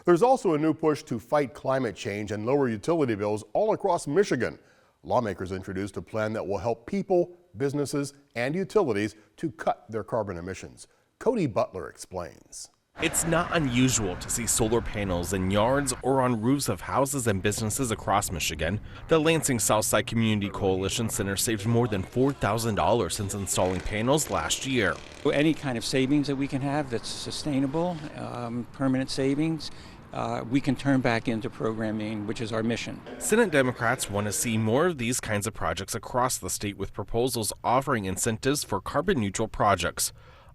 There's also a new push to fight climate change and lower utility bills all across Michigan. Lawmakers introduced a plan that will help people, businesses, and utilities to cut their carbon emissions. Cody Butler explains. It's not unusual to see solar panels in yards or on roofs of houses and businesses across Michigan. The Lansing Southside Community Coalition Center saved more than $4,000 since installing panels last year. Any kind of savings that we can have that's sustainable, permanent savings, we can turn back into programming, which is our mission. Senate Democrats want to see more of these kinds of projects across the state, with proposals offering incentives for carbon-neutral projects.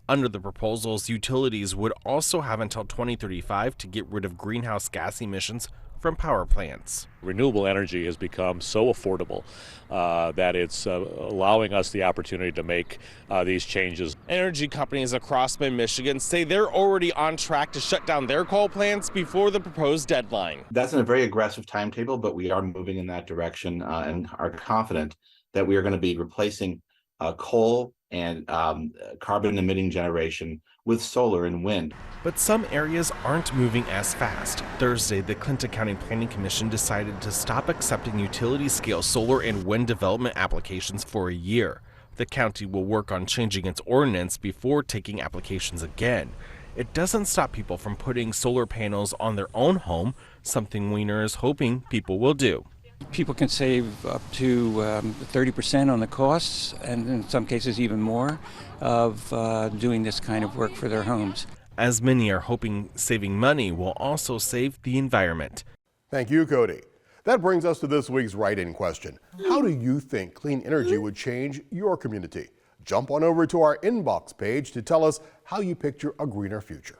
Under the proposals, utilities would also have until 2035 to get rid of greenhouse gas emissions from power plants. Renewable energy has become so affordable that it's allowing us the opportunity to make these changes. Energy companies across mid-Michigan say they're already on track to shut down their coal plants before the proposed deadline. That's in a very aggressive timetable, but we are moving in that direction and are confident that we are going to be replacing coal and carbon emitting generation with solar and wind. But some areas aren't moving as fast. Thursday, the Clinton County Planning Commission decided to stop accepting utility-scale solar and wind development applications for a year. The county will work on changing its ordinance before taking applications again. It doesn't stop people from putting solar panels on their own home, something Weiner is hoping people will do. People can save up to 30% on the costs, and in some cases even more, of doing this kind of work for their homes. As many are hoping saving money will also save the environment. Thank you, Cody. That brings us to this week's write-in question. How do you think clean energy would change your community? Jump on over to our inbox page to tell us how you picture a greener future.